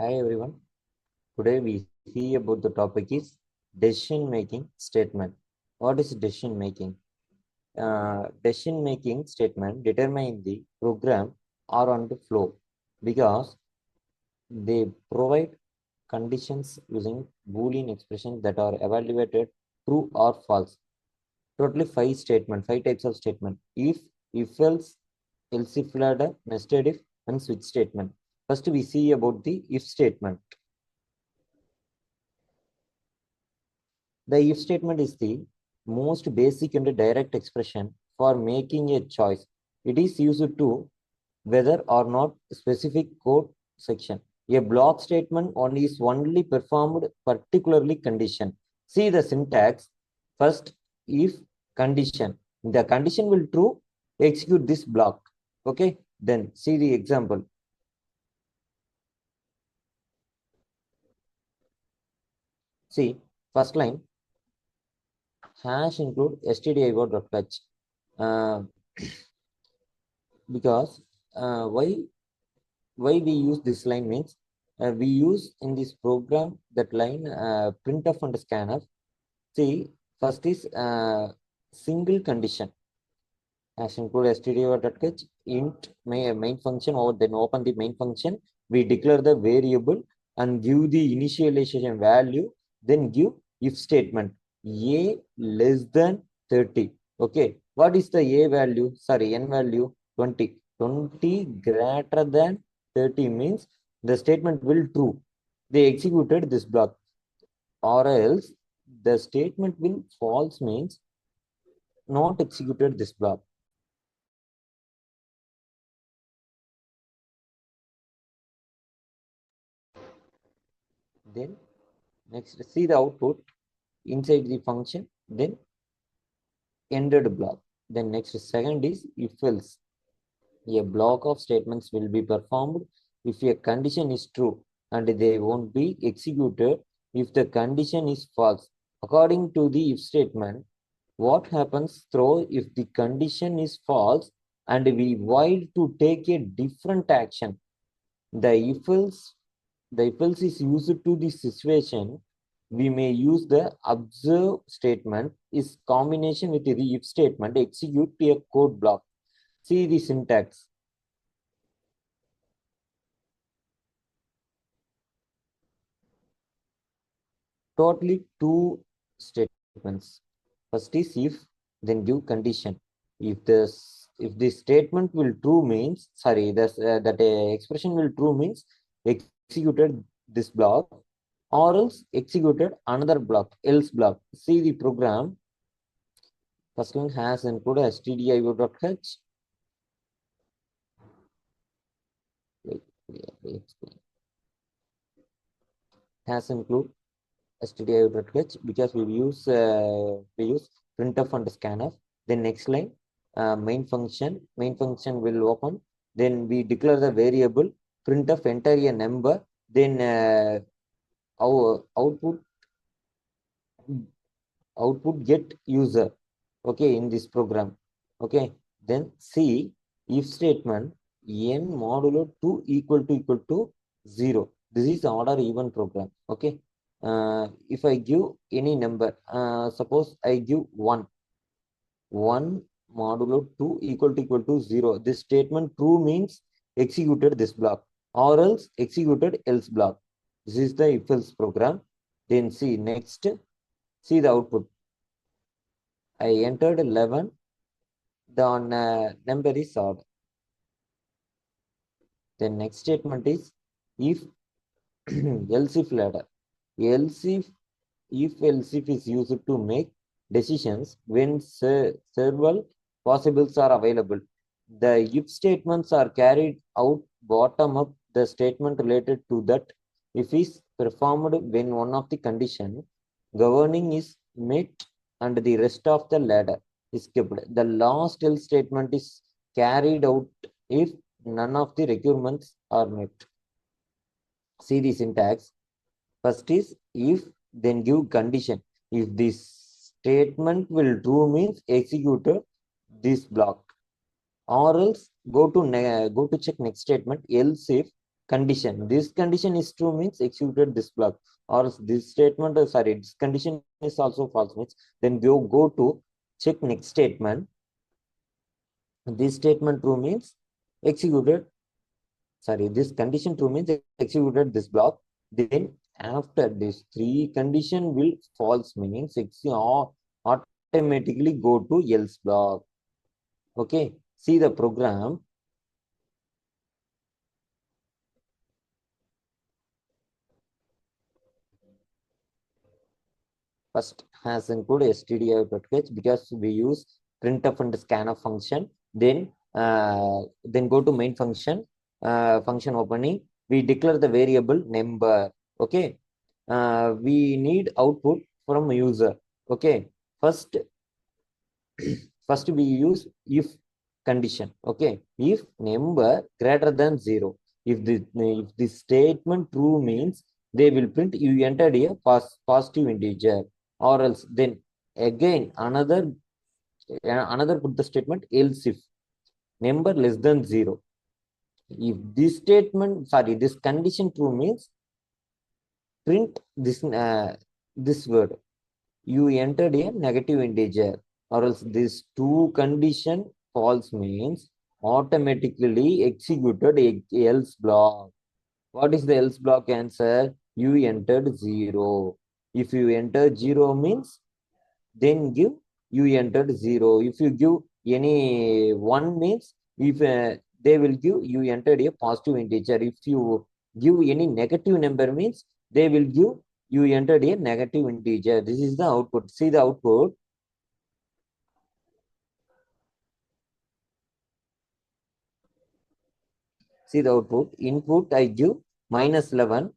Hi everyone. Today we see about the topic is decision making statement. What is decision making? Decision making statement determine the program or on the flow because they provide conditions using Boolean expressions that are evaluated true or false. Totally five types of statement. If else, else if ladder, nested if, and switch statement. First we see about the if statement. The if statement is the most basic and direct expression for making a choice. It is used to whether or not specific code section. A block statement is only performed particularly condition. See the syntax. First, if condition. The condition will true, execute this block. Okay. Then see the example. See, first line, hash include stdio.fetch. Uh, because why we use this line means we use in this program that line printf and scanf. See, first is single condition as include stdio.h int main function, or then open the main function. We declare the variable and give the initialization value, then give if statement a less than 30. Okay, what is the a value? Sorry, n value 20. 20 greater than 30 means the statement will true. They executed this block, or else the statement will false means not executed this block. Then next, see the output inside the function, then ended block. Then next, second is if else. A block of statements will be performed if a condition is true and they won't be executed if the condition is false. According to the if statement, what happens through if the condition is false and we void to take a different action? The if else is used to the situation. We may use the observe statement is combination with the if statement execute a code block. See the syntax. Totally two statements. First is if, then give condition. If this statement will true means, sorry, that expression will true means executed this block, or else executed another block, else block. See the program. First one has included stdio.h. Has include stdio.h because we use printf and scanf. Then next line, main function will open. Then we declare the variable printf enter a number. Then our output get user. Okay, in this program. Okay, then see if statement n modulo 2 equal to 0. This is order even program. Okay, if I give any number, suppose I give 1 modulo 2 equal to 0. This statement true means executed this block, or else executed else block. This is the if else program. Then see next, see the output. I entered 11. The number is odd. The next statement is if else if ladder. Else else if is used to make decisions when several possibles are available. The if statements are carried out bottom up. The statement related to that if is performed when one of the condition governing is met and the rest of the ladder is kept. The last else statement is carried out if none of the requirements are met. See the syntax. First is if, then give condition. If this statement will true means execute this block, or else go to check next statement. Else if condition. This condition is true means executed this block, or this statement, sorry, this condition is also false means then go to check next statement. This statement true means executed, sorry, this condition true means executed this block. Then after this three condition will false means automatically go to else block. Okay, see the program. First has included stdio.h because we use printf and scanf function. Then go to main function, function opening. We declare the variable number. Okay, we need output from user. Okay, first we use if condition. Okay, if number greater than 0, if the statement true means they will print you entered a positive integer, or else then again another put the statement else if number less than 0. If this statement, sorry, this condition true means print this word, you entered a negative integer, or else this two condition false means automatically executed else block. What is the else block answer? You entered 0. If you enter 0 means then give you entered 0. If you give any 1 means if they will give you entered a positive integer. If you give any negative number means they will give you entered a negative integer. This is the output. See the output. See the output. Input I give -11.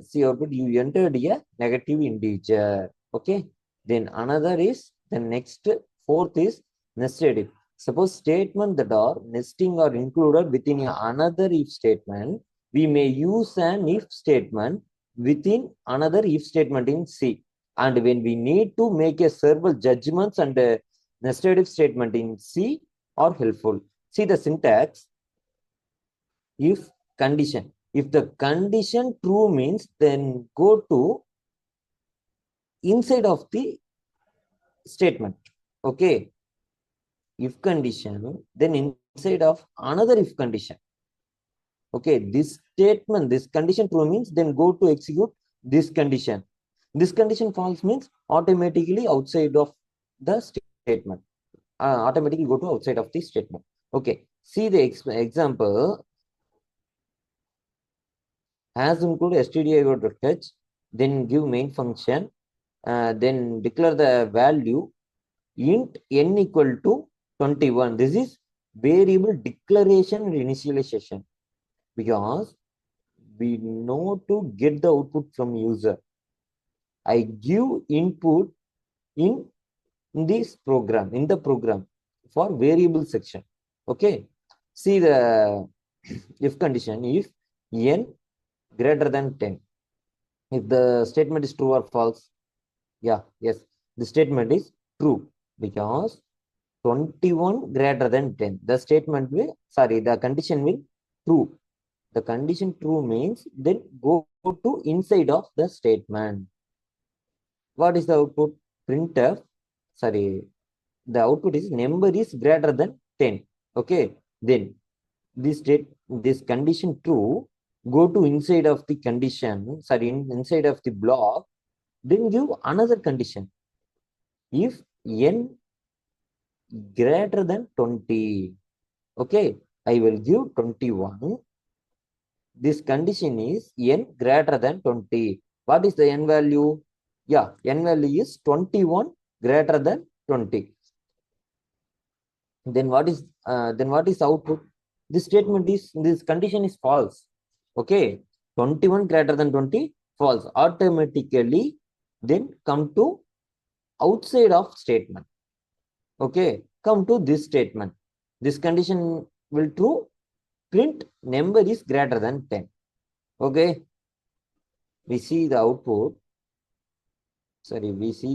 See output, you entered a negative integer. Okay. Then another is the next fourth is nested if. Suppose statement that are nesting or included within another if statement, we may use an if statement within another if statement in C. And when we need to make a several judgments and nested if statement in C are helpful. See the syntax. If condition. If the condition true means then go to inside of the statement. Okay. If condition, then inside of another if condition. Okay. This statement, this condition true means then go to execute this condition. This condition false means automatically outside of the statement. Automatically go to outside of the statement. Okay. See the example. Has include stdio.h, then give main function, then declare the value int n equal to 21. This is variable declaration and initialization because we know to get the output from user. I give input in this program, in the program for variable section. Okay. See the if condition, if n greater than 10. If the statement is true or false, yeah, yes, the statement is true because 21 greater than 10. The statement will, sorry, the condition will true. The condition true means then go to inside of the statement. What is the output? Printf, sorry, the output is number is greater than 10. Okay, then this condition true, go to inside of the condition, sorry, inside of the block, then give another condition. If n greater than 20, okay, I will give 21. This condition is n greater than 20. What is the n value? Yeah, n value is 21 greater than 20. Then what is output? This statement is, this condition is false. Okay, 21 greater than 20 false. Automatically then come to outside of statement. Okay, come to this statement. This condition will true, print number is greater than 10. Okay, we see the output. Sorry, we see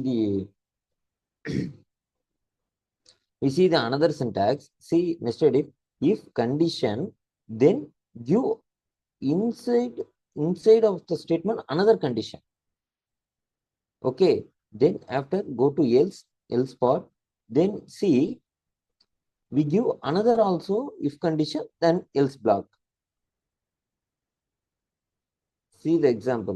the another syntax. See nested if condition, then give inside of the statement another condition. Okay, then after go to else part, then see we give another also if condition, then else block. See the example.